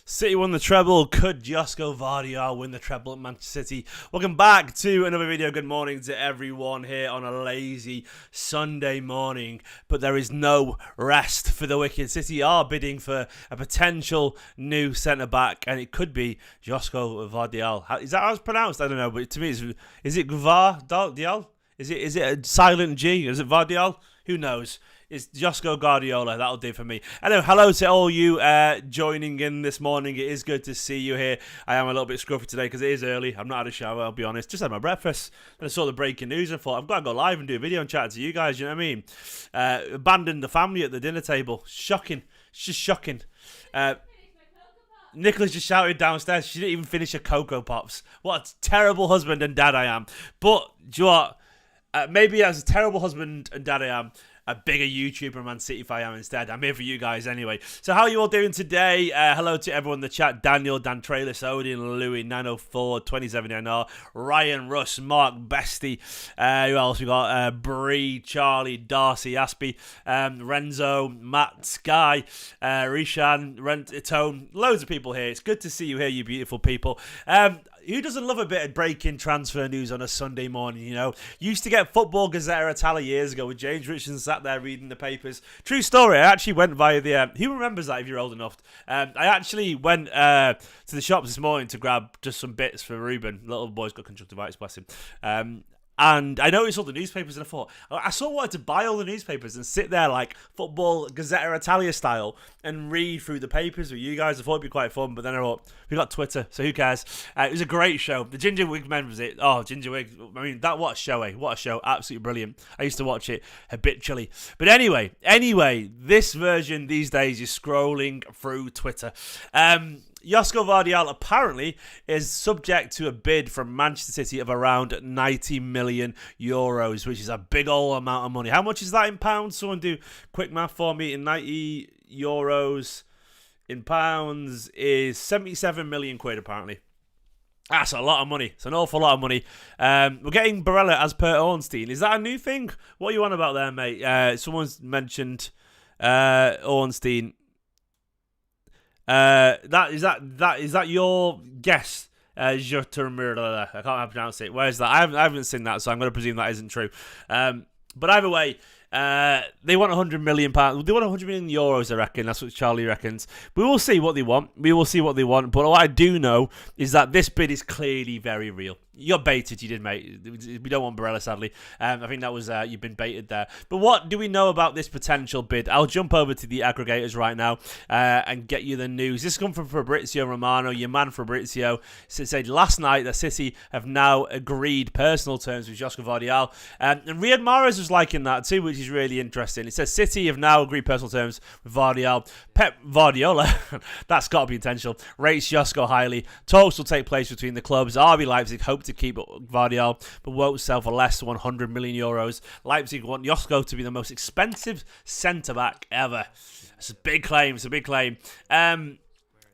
City won the treble. Could Josko Gvardiol win the treble at Manchester City? Welcome back to another video. Good morning to everyone here on a lazy Sunday morning. But there is no rest for the wicked. City are bidding for a potential new centre-back, and it could be Josko Gvardiol. Is that how it's pronounced? I don't know, but to me, is it Gvardiol? Is it a silent G? Is it Gvardiol? Who knows? It's Josko Gvardiol. That'll do for me. Anyway, hello to all you joining in this morning. It is good to see you here. I am a little bit scruffy today because it is early. I've not had a shower, I'll be honest. Just had my breakfast. And I saw the breaking news and thought, I've got to go live and do a video and chat to you guys. You know what I mean? Abandoned the family at the dinner table. Shocking. It's just shocking. Nicholas just shouted downstairs. She didn't even finish her Cocoa Pops. What a terrible husband and dad I am. But, do you know what? Maybe as a terrible husband and dad I am, a bigger YouTuber Man City fan I am instead. I'm here for you guys anyway. So how are you all doing today? Hello to everyone in the chat. Daniel, Dan Trailis, Odin, Louis, 904, 27NR, Ryan, Russ, Mark, Bestie. Who else we got? Bree, Charlie, Darcy, Aspie, Renzo, Matt, Sky, Rishan, Tone. Loads of people here. It's good to see you here, you beautiful people. Who doesn't love a bit of breaking transfer news on a Sunday morning, you know? Used to get Football Gazette Italia years ago with James Richardson sat there reading the papers. True story, I actually went via the... who remembers that if you're old enough? I actually went to the shops this morning to grab just some bits for Ruben. Little boy's got conjunctivitis, bless him. And I noticed all the newspapers and I thought, I sort of wanted to buy all the newspapers and sit there like Football Gazette Italia style and read through the papers with you guys. I thought it'd be quite fun, but then I thought, we got Twitter, so who cares? It was a great show. The Ginger Wig Men was it. Oh, Ginger Wig. I mean, what a show, eh? What a show. Absolutely brilliant. I used to watch it habitually. But anyway, this version these days is scrolling through Twitter. Josko Gvardiol apparently is subject to a bid from Manchester City of around 90 million euros, which is a big old amount of money. How much is that in pounds? Someone do quick math for me. In 90 euros in pounds is 77 million quid apparently. That's a lot of money. It's an awful lot of money. We're getting Barella as per Ornstein. Is that a new thing? What are you on about there, mate? Someone's mentioned Ornstein. Is that your guess? I can't pronounce it. Where's that? I haven't seen that, so I'm going to presume that isn't true. But either way, they want 100 million pounds. They want 100 million euros, I reckon. That's what Charlie reckons. We will see what they want. But what I do know is that this bid is clearly very real. You're baited, you did, mate. We don't want Barella, sadly. I think that was you've been baited there. But what do we know about this potential bid? I'll jump over to the aggregators right now and get you the news. This comes from Fabrizio Romano, your man Fabrizio. Said last night that City have now agreed personal terms with Josko Gvardiol. And Riyad Mahrez was liking that too, which is really interesting. It says City have now agreed personal terms with Gvardiol. Pep Guardiola, that's got to be intentional, rates Josko highly. Talks will take place between the clubs. RB Leipzig hope to keep Gvardiol, but won't sell for less than 100 million euros. Leipzig want Josko to be the most expensive centre-back ever. It's a big claim. And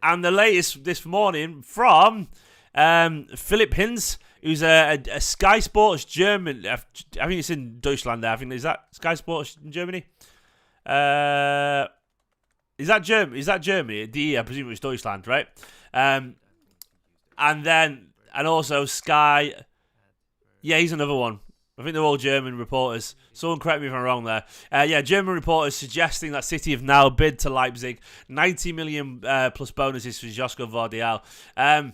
the latest this morning from Philipp Hinz, who's a Sky Sports German. I think it's in Deutschland there. I think, is that Sky Sports in Germany? Is that Germany? DE, I presume it was Deutschland, right? And also Sky. Yeah, he's another one. I think they're all German reporters. Someone correct me if I'm wrong there. German reporters suggesting that City have now bid to Leipzig 90 million plus bonuses for Josko Gvardiol.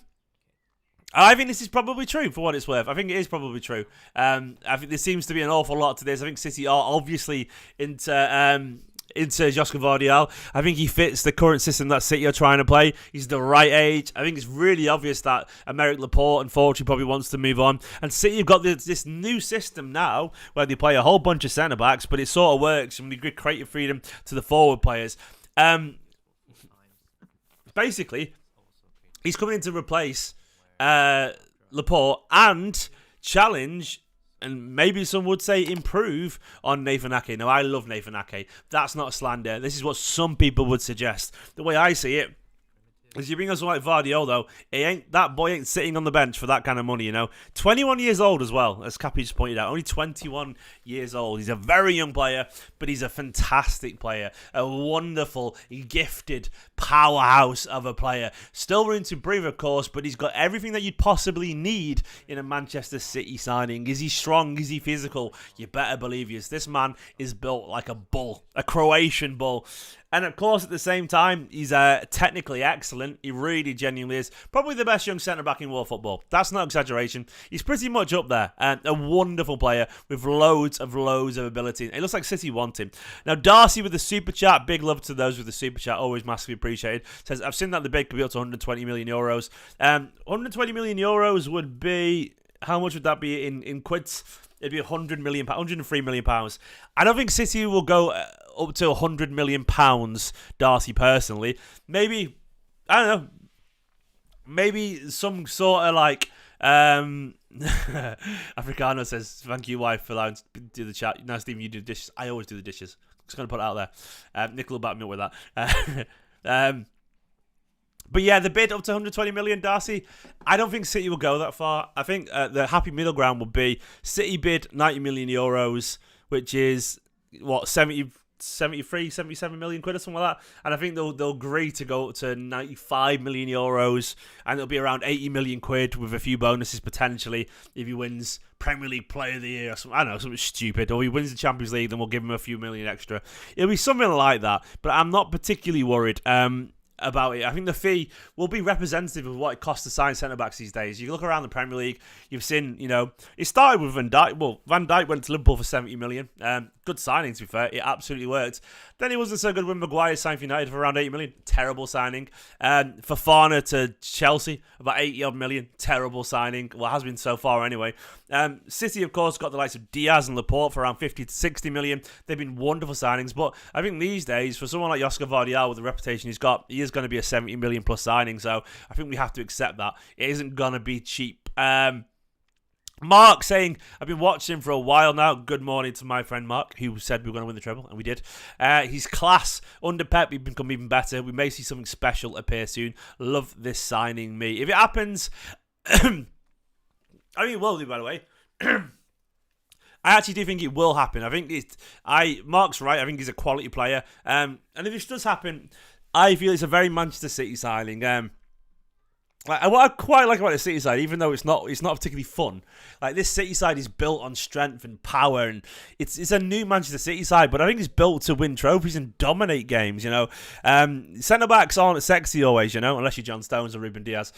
I think this is probably true for what it's worth. I think it is probably true. I think there seems to be an awful lot to this. I think City are obviously into Josko Gvardiol. I think he fits the current system that City are trying to play. He's the right age. I think it's really obvious that Aymeric Laporte, unfortunately, probably wants to move on. And City have got this new system now where they play a whole bunch of centre-backs, but it sort of works and we give creative freedom to the forward players. Basically, he's coming in to replace Laporte and challenge, and maybe some would say improve, on Nathan Ake. Now, I love Nathan Ake. That's not a slander. This is what some people would suggest. The way I see it As you bring us like Gvardiol, though, that boy ain't sitting on the bench for that kind of money, you know. 21 years old as well, as Cappy just pointed out. Only 21 years old. He's a very young player, but he's a fantastic player. A wonderful, gifted powerhouse of a player. Still room to breathe, of course, but he's got everything that you'd possibly need in a Manchester City signing. Is he strong? Is he physical? You better believe he is. This man is built like a bull, a Croatian bull. And of course, at the same time, he's technically excellent. He really genuinely is. Probably the best young centre-back in world football. That's no exaggeration. He's pretty much up there. And a wonderful player with loads of ability. It looks like City want him. Now, Darcy with the Super Chat. Big love to those with the Super Chat. Always massively appreciated. Says, I've seen that the bid could be up to 120 million euros. 120 million euros would be... How much would that be in quids? It'd be 100 million, 103 million pounds. I don't think City will go up to 100 million pounds, Darcy, personally. Maybe, I don't know, maybe some sort of like, Africano says, thank you, wife, for allowing to do the chat. No, Stephen, you do the dishes. I always do the dishes. Just going to put it out there. Nick will back me up with that. But yeah, the bid up to 120 million, Darcy, I don't think City will go that far. I think the happy middle ground would be City bid 90 million euros, which is, what, 73, 77 million quid or something like that. And I think they'll agree to go up to 95 million euros, and it'll be around 80 million quid with a few bonuses potentially if he wins Premier League Player of the Year or something. I don't know, something stupid. Or he wins the Champions League, then we'll give him a few million extra. It'll be something like that, but I'm not particularly worried. About it. I think the fee will be representative of what it costs to sign centre-backs these days. You look around the Premier League, you've seen, you know, it started with Van Dijk. Well, Van Dijk went to Liverpool for 70 million. Good signing, to be fair. It absolutely worked. Then he wasn't so good when Maguire signed for United for around 80 million. Terrible signing. Fofana to Chelsea, about 80-odd million. Terrible signing. Well, it has been so far anyway. City, of course, got the likes of Diaz and Laporte for around 50 to 60 million. They've been wonderful signings, but I think these days, for someone like Josko Gvardiol with the reputation he's got, he is going to be a 70 million plus signing, so I think we have to accept that. It isn't going to be cheap. Mark saying, I've been watching for a while now. Good morning to my friend Mark, who said we were going to win the treble, and we did. He's class. Under Pep, he's become even better. We may see something special appear soon. Love this signing, me. If it happens, I mean, it will do, by the way. I actually do think it will happen. I think Mark's right. I think he's a quality player. And if it does happen, I feel it's a very Manchester City signing. What I quite like about the City side, even though it's not particularly fun, like this City side is built on strength and power, and it's a new Manchester City side, but I think it's built to win trophies and dominate games. You know, centre backs aren't sexy always, you know, unless you're John Stones or Ruben Diaz.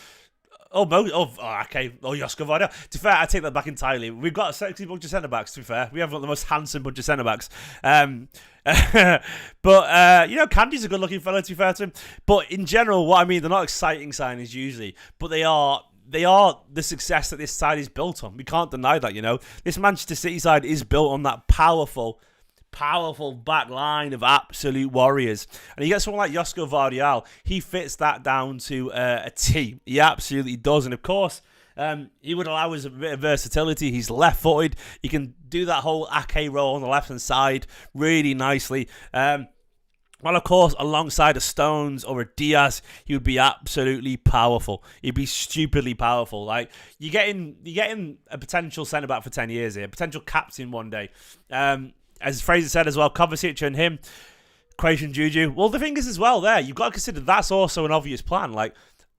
Okay. Josko Gvardiol. To be fair, I take that back entirely. We've got a sexy bunch of centre-backs, to be fair. We have got the most handsome bunch of centre-backs. But, you know, Candy's a good-looking fella, to be fair to him. But in general, what I mean, they're not exciting signings usually, but they are the success that this side is built on. We can't deny that, you know. This Manchester City side is built on that powerful back line of absolute warriors. And you get someone like Josko Gvardiol, he fits that down to a T. He absolutely does. And of course, he would allow us a bit of versatility. He's left-footed. He can do that whole Ake roll on the left-hand side really nicely. Well, of course, alongside a Stones or a Diaz, he would be absolutely powerful. He'd be stupidly powerful. Like, you're getting a potential centre-back for 10 years here, a potential captain one day. As Fraser said as well, Kovacic and him, Croatian Juju. Well, the thing is as well there, you've got to consider that's also an obvious plan. Like,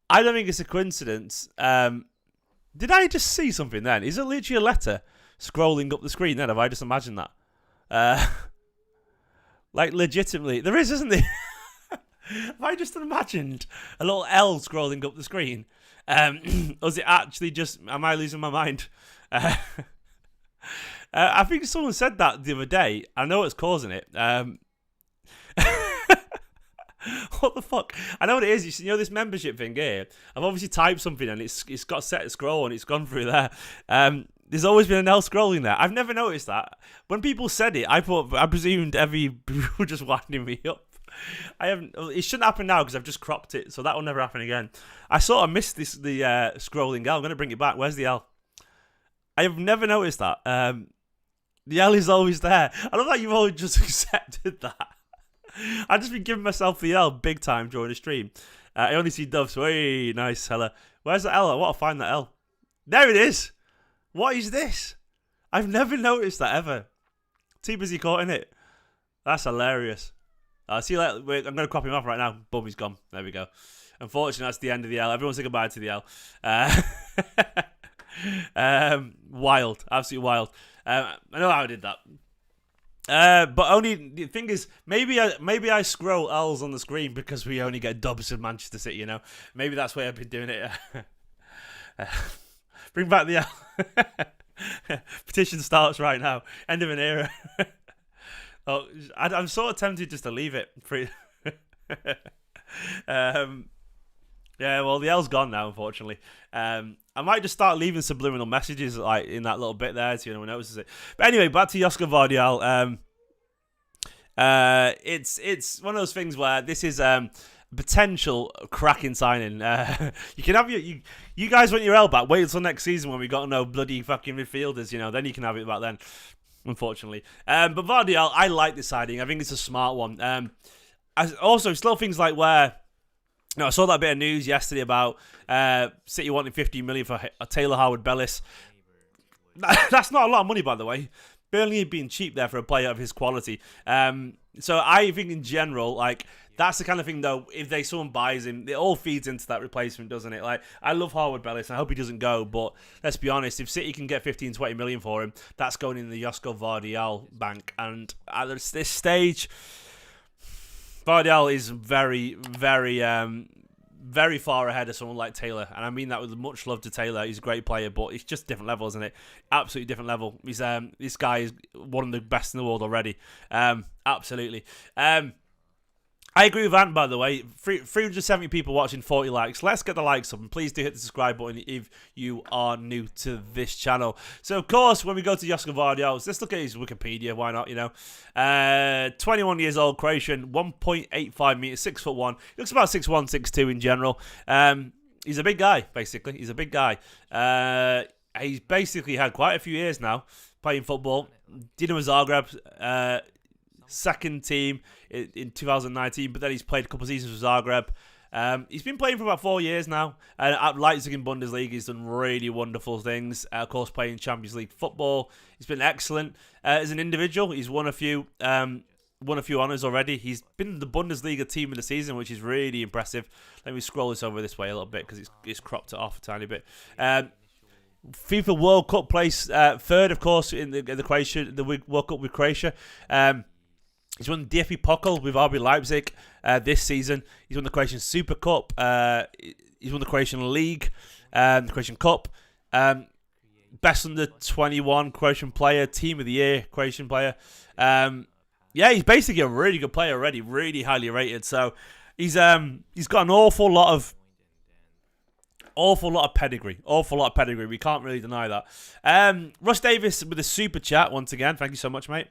I don't think it's a coincidence. Did I just see something then? Is it literally a letter scrolling up the screen then? Have I just imagined that? Like, legitimately. There is, isn't there? Have I just imagined a little L scrolling up the screen? Or is it actually just, am I losing my mind? I think someone said that the other day. I know what's causing it. What the fuck? I know what it is. You know this membership thing here? I've obviously typed something and it's got set to scroll and it's gone through there. There's always been an L scrolling there. I've never noticed that. When people said it, I presumed people were just winding me up. It shouldn't happen now because I've just cropped it, so that will never happen again. I sort of missed the scrolling L. I'm going to bring it back. Where's the L? I have never noticed that. The L is always there. I love that you've all just accepted that. I've just been giving myself the L big time during the stream. I only see doves. Hey, nice, hella. Where's the L? I want to find the L. There it is. What is this? I've never noticed that ever. Too busy caught in it. That's hilarious. See you later. Wait, I'm going to crop him off right now. Boom, he's gone. There we go. Unfortunately, that's the end of the L. Everyone say goodbye to the L. Wild. Absolutely wild. I know how I did that. But only the thing is, maybe I scroll L's on the screen because we only get dubs of Manchester City. You know, maybe that's why I've been doing it. Bring back the L. Petition starts right now. End of an era. Oh, I'm sort of tempted just to leave it. Yeah, well, the L's gone now, unfortunately. I might just start leaving subliminal messages like in that little bit there so no one notices it. But anyway, back to Josko Gvardiol. It's one of those things where this is potential cracking signing. You can have you guys want your L back. Wait until next season when we got no bloody fucking midfielders. You know, then you can have it back then. Unfortunately, but Gvardiol, I like this signing. I think it's a smart one. Also, still things like where. No, I saw that bit of news yesterday about City wanting 15 million for Taylor Howard-Bellis. That's not a lot of money, by the way. Burnley being cheap there for a player of his quality. So I think in general, like that's the kind of thing though. If someone buys him, it all feeds into that replacement, doesn't it? Like I love Howard-Bellis. I hope he doesn't go, but let's be honest. If City can get 15, 20 million for him, that's going in the Josko Gvardiol bank. And at this stage. Gvardiol is very, very, very far ahead of someone like Taylor, and I mean that with much love to Taylor. He's a great player, but it's just different level, isn't it? Absolutely different level. He's this guy is one of the best in the world already. Absolutely. I agree with Ant, by the way. 370 people watching, 40 likes. Let's get the likes up, and please do hit the subscribe button if you are new to this channel. So, of course, when we go to Josko Gvardiol, let's look at his Wikipedia. Why not, you know? 21 years old, Croatian, 1.85 meters, 6'1". He looks about 6'1", 6'2" in general. He's a big guy, basically. He's a big guy. He's basically had quite a few years now playing football. Dinamo Zagreb, second team in 2019, but then he's played a couple of seasons for Zagreb. He's been playing for about 4 years now. At Leipzig in Bundesliga, he's done really wonderful things. Of course, playing Champions League football, he's been excellent. As an individual, he's won a few honours already. He's been the Bundesliga team of the season, which is really impressive. Let me scroll this over this way a little bit because it's cropped it off a tiny bit. FIFA World Cup place third, of course, in the World Cup with Croatia. He's won the DFB Pokal with RB Leipzig this season. He's won the Croatian Super Cup. He's won the Croatian League, the Croatian Cup. Best under 21 Croatian player, Team of the Year Croatian player. Yeah, he's basically a really good player already, really highly rated. So he's got an awful lot of pedigree. We can't really deny that. Russ Davis with a super chat once again. Thank you so much, mate.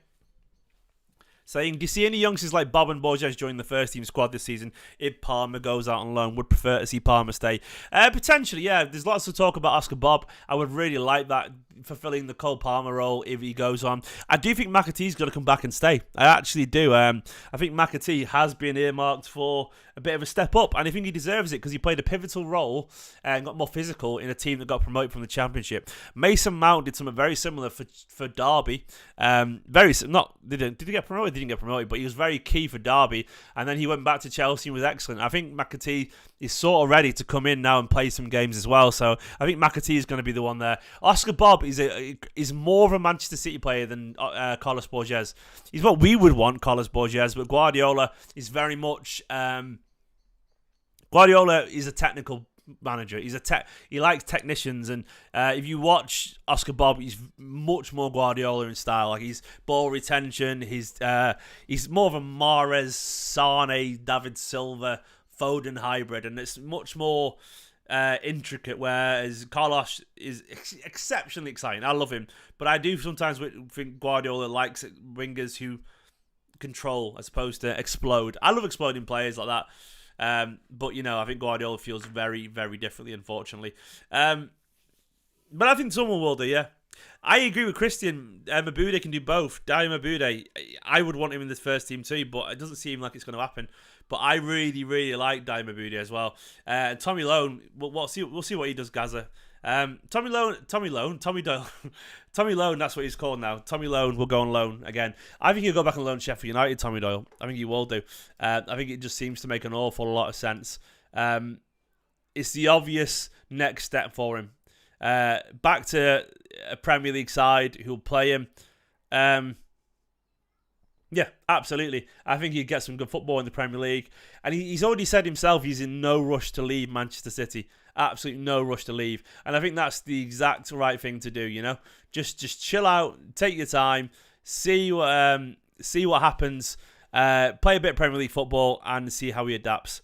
Saying, do you see any youngsters like Bob and Borges join the first team squad this season if Palmer goes out on loan? Would prefer to see Palmer stay. Potentially, yeah. There's lots of talk about Oscar Bob. I would really like that, fulfilling the Cole Palmer role if he goes on. I do think McAtee's going to come back and stay. I actually do. I think McAtee has been earmarked for a bit of a step up, and I think he deserves it because he played a pivotal role and got more physical in a team that got promoted from the Championship. Mason Mount did something very similar for Derby. Did he get promoted? He didn't get promoted, but he was very key for Derby, and then he went back to Chelsea and was excellent. I think McAtee is sort of ready to come in now and play some games as well, so I think McAtee is going to be the one there. Oscar Bob is more of a Manchester City player than Carlos Borges. He's what we would want, Carlos Borges, but Guardiola is very much... Guardiola is a technical manager. He likes technicians, and if you watch Oscar Bob, he's much more Guardiola in style. Like he's ball retention. He's more of a Mahrez, Sane, David Silva, Foden hybrid, and it's much more intricate. Whereas Carlos is exceptionally exciting. I love him, but I do sometimes think Guardiola likes wingers who control as opposed to explode. I love exploding players like that. But, you know, I think Guardiola feels very, very differently, unfortunately. But I think someone will do, yeah. I agree with Christian. Mabude can do both. Dayo Mabude, I would want him in this first team too, but it doesn't seem like it's going to happen. But I really, really like Diamond Booty as well. Tommy Lone, we'll see what he does, Gaza. Tommy Doyle. Tommy Lone, that's what he's called now. Tommy Lone will go on loan again. I think he'll go back on loan to Sheffield United, Tommy Doyle. I think he will do. I think it just seems to make an awful lot of sense. It's the obvious next step for him. Back to a Premier League side who'll play him. Yeah, absolutely. I think he'd get some good football in the Premier League. And he's already said himself he's in no rush to leave Manchester City. Absolutely no rush to leave. And I think that's the exact right thing to do, you know? Just chill out, take your time, see what happens, play a bit of Premier League football and see how he adapts.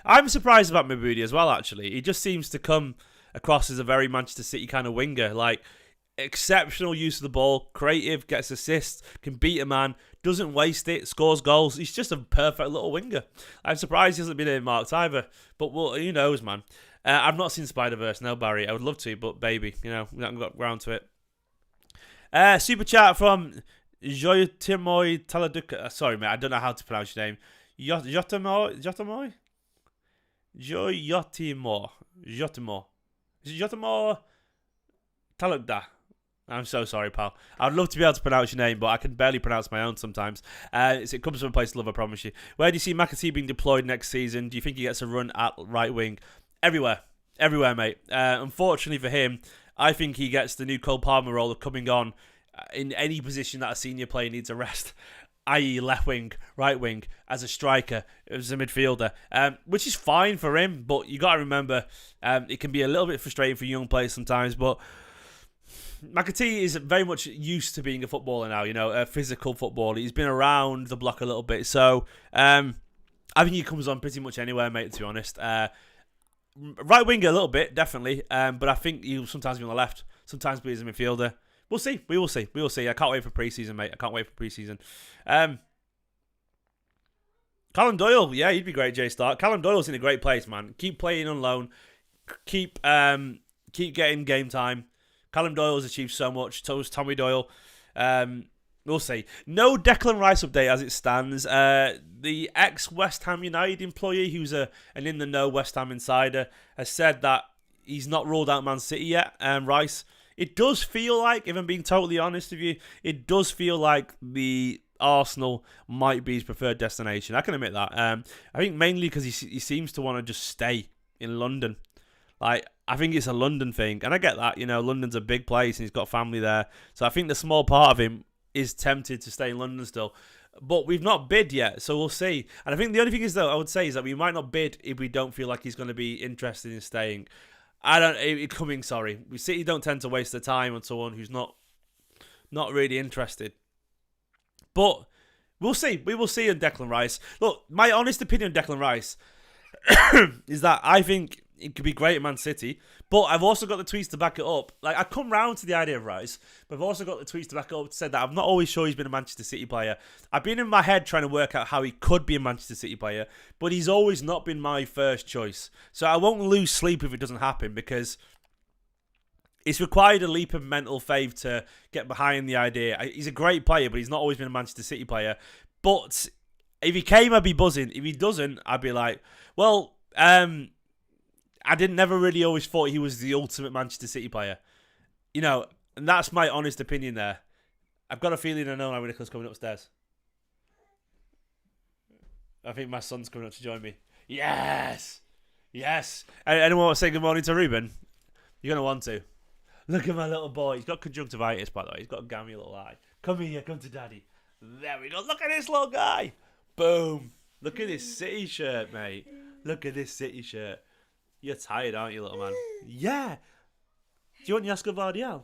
I'm surprised about Mabudi as well, actually. He just seems to come across as a very Manchester City kind of winger. Like, exceptional use of the ball, creative, gets assists, can beat a man, doesn't waste it, scores goals. He's just a perfect little winger. I'm surprised he hasn't been earmarked either. But well, who knows, man. I've not seen Spider-Verse, no, Barry. I would love to, but baby, we haven't got round to it. Super chat from Joytimoy Taladuka. Sorry, mate, I don't know how to pronounce your name. Joytimoy? Joytimoy. Is it Joytimoy Talukda? I'm so sorry, pal. I'd love to be able to pronounce your name, but I can barely pronounce my own sometimes. It comes from a place to love, I promise you. Where do you see McAtee being deployed next season? Do you think he gets a run at right wing? Everywhere, mate. Unfortunately for him, I think he gets the new Cole Palmer role of coming on in any position that a senior player needs a rest, i.e. left wing, right wing, as a striker, as a midfielder, which is fine for him, but you got to remember it can be a little bit frustrating for young players sometimes, but McAtee is very much used to being a footballer now, a physical footballer. He's been around the block a little bit, so I think he comes on pretty much anywhere, mate, to be honest. Right winger a little bit, definitely, but I think he'll sometimes be on the left, sometimes be as a midfielder. We'll see. We will see. I can't wait for pre-season, mate. Callum Doyle, yeah, he'd be great, J-Star. Callum Doyle's in a great place, man. Keep playing on loan. Keep getting game time. Callum Doyle's achieved so much. So has Tommy Doyle. We'll see. No Declan Rice update as it stands. The ex-West Ham United employee, who's an in-the-know West Ham insider, has said that he's not ruled out Man City yet, Rice. It does feel like, if I'm being totally honest with you, it does feel like the Arsenal might be his preferred destination. I can admit that. I think mainly because he seems to want to just stay in London. Like, I think it's a London thing, and I get that. London's a big place, and he's got family there. So I think the small part of him is tempted to stay in London still. But we've not bid yet, so we'll see. And I think the only thing is, though, I would say is that we might not bid if we don't feel like he's going to be interested in staying. City don't tend to waste their time on someone who's not really interested. But we'll see. We will see on Declan Rice. Look, my honest opinion on Declan Rice is that I think it could be great at Man City, but I've also got the tweets to back it up. Like, I've come round to the idea of Rice, but I've also got the tweets to back it up to say that I'm not always sure he's been a Manchester City player. I've been in my head trying to work out how he could be a Manchester City player, but he's always not been my first choice. So I won't lose sleep if it doesn't happen, because it's required a leap of mental faith to get behind the idea. He's a great player, but he's not always been a Manchester City player. But if he came, I'd be buzzing. If he doesn't, I'd be like, well, I never really always thought he was the ultimate Manchester City player. And that's my honest opinion there. I've got a feeling I know now Nicholas coming upstairs. I think my son's coming up to join me. Yes! Anyone want to say good morning to Ruben? You're going to want to. Look at my little boy. He's got conjunctivitis, by the way. He's got a gammy little eye. Come here, come to daddy. There we go. Look at this little guy. Boom. Look at this City shirt, mate. Look at this City shirt. You're tired, aren't you, little man? Yeah. Do you want Josko Gvardiol?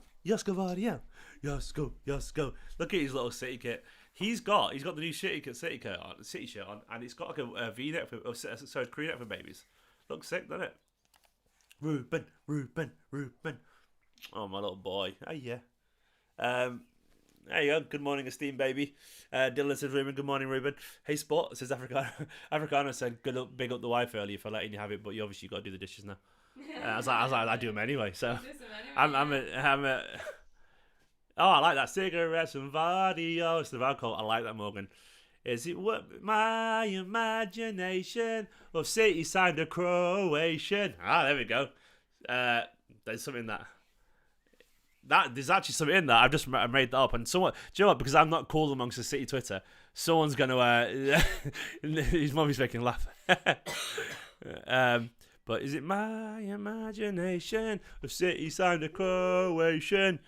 Josko. Look at his little City kit. He's got the new City shirt on, and it's got like a V-neck crew neck for babies. Looks sick, doesn't it? Ruben. Oh, my little boy. Oh, yeah. There you go. Good morning, esteemed baby. Dylan says, Ruben, good morning, Ruben. Hey, Spot, says Africano. Africano said, big up the wife earlier for letting you have it, but you obviously got to do the dishes now. I was like, I do them anyway, so. I'm a oh, I like that. Cigarettes and Vardio. It's the alcohol. I like that, Morgan. Is it what my imagination of City signed a Croatian? Ah, there we go. There's something in that. There's actually something in that. I made that up, and someone, do you know what? Because I'm not cool amongst the City Twitter, someone's gonna. His mummy's making laugh. But is it my imagination of City signed a Croatian?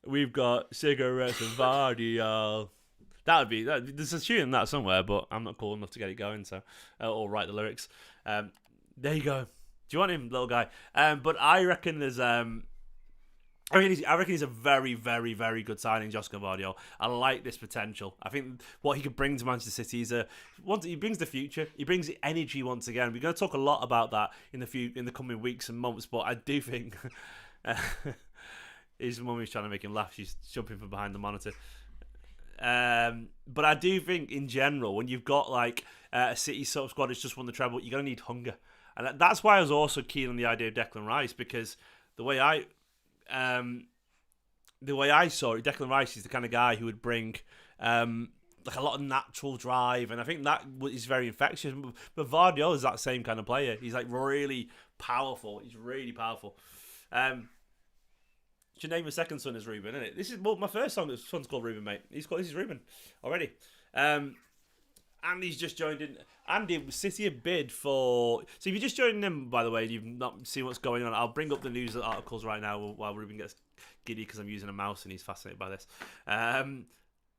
We've got cigarettes and Gvardiol. There's a tune in that somewhere, but I'm not cool enough to get it going, so or write the lyrics. There you go. Do you want him, little guy? But I reckon there's I reckon he's a very, very, very good signing, Josko Gvardiol. I like this potential. I think what he could bring to Manchester City is he brings the future. He brings the energy once again. We're going to talk a lot about that in the coming weeks and months. But I do think his mum is trying to make him laugh. She's jumping from behind the monitor. But I do think in general, when you've got like a City sort of squad that's just won the treble, you're going to need hunger, and that's why I was also keen on the idea of Declan Rice, because the way I saw it, Declan Rice is the kind of guy who would bring like a lot of natural drive, and I think that is very infectious. But Gvardiol is that same kind of player. He's like really powerful. He's really powerful. Should name my second son as Ruben, isn't it? This is my first son's called Ruben, mate. This is Ruben already. Andy's just joined in. Andy, City have bid for. So if you're just joining them, by the way, and you've not seen what's going on, I'll bring up the news articles right now while Ruben gets giddy because I'm using a mouse and he's fascinated by this.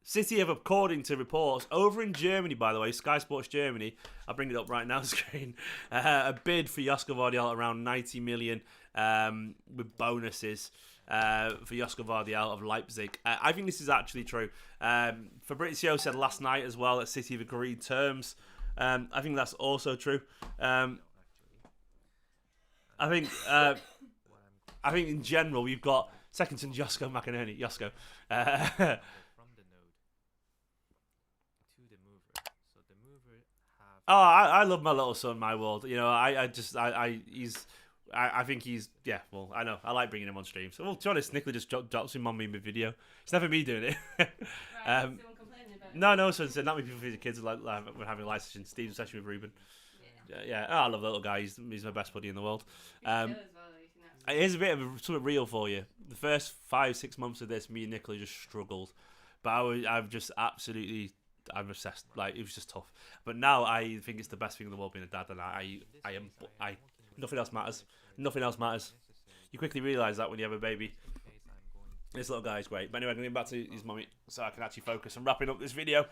City have, according to reports, over in Germany, by the way, Sky Sports Germany, I'll bring it up right now on the screen, a bid for Josko Gvardiol around 90 million with bonuses. For Josko Gvardiol of Leipzig. I think this is actually true. Fabrizio said last night as well that City have agreed terms. I think that's also true. I think in general we've got Secondton, Josko, McInerney, Josko. From the node to the mover. So the mover have. Oh, I love my little son, my world. You know, I think he's, yeah, well, I know. I like bringing him on stream. So, well, to be honest, Nicola just drops him on me in the video. It's never me doing it. Right, someone complaining about it. No, so not many people for the kids are we're having a live session. Steve's session with Ruben. Yeah. Oh, I love the little guy. He's my best buddy in the world. Here's a bit of something real for you. The first 5-6 months of this, me and Nicola just struggled. But I'm obsessed. Like, it was just tough. But now I think it's the best thing in the world being a dad, and nothing else matters. Nothing else matters. You quickly realise that when you have a baby. This little guy is great. But anyway, I'm going to get back to his mummy so I can actually focus on wrapping up this video.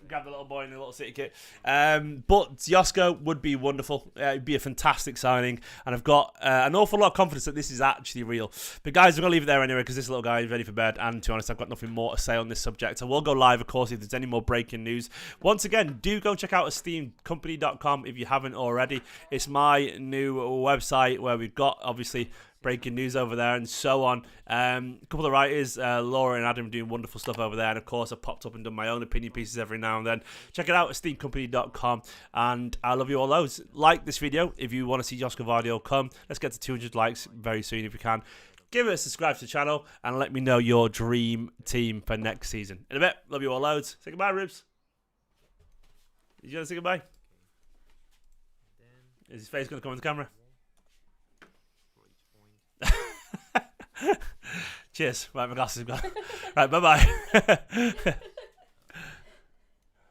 Grab the little boy in the little City kit. But Josko would be wonderful. It'd be a fantastic signing. And I've got an awful lot of confidence that this is actually real. But guys, I'm going to leave it there anyway because this little guy is ready for bed. And to be honest, I've got nothing more to say on this subject. I will go live, of course, if there's any more breaking news. Once again, do go check out esteemedcompany.com if you haven't already. It's my new website where we've got, obviously, breaking news over there and so on. A couple of writers, Laura and Adam, doing wonderful stuff over there. And of course, I've popped up and done my own opinion pieces every now and then. Check it out, esteemedcompany.com. And I love you all loads. Like this video if you want to see Josko Gvardiol come. Let's get to 200 likes very soon if we can. Give it a subscribe to the channel and let me know your dream team for next season. In a bit, love you all loads. Say goodbye, Rubes. You going to say goodbye? Is his face going to come on the camera? Cheers. Right, my glasses have gone. Right, bye-bye.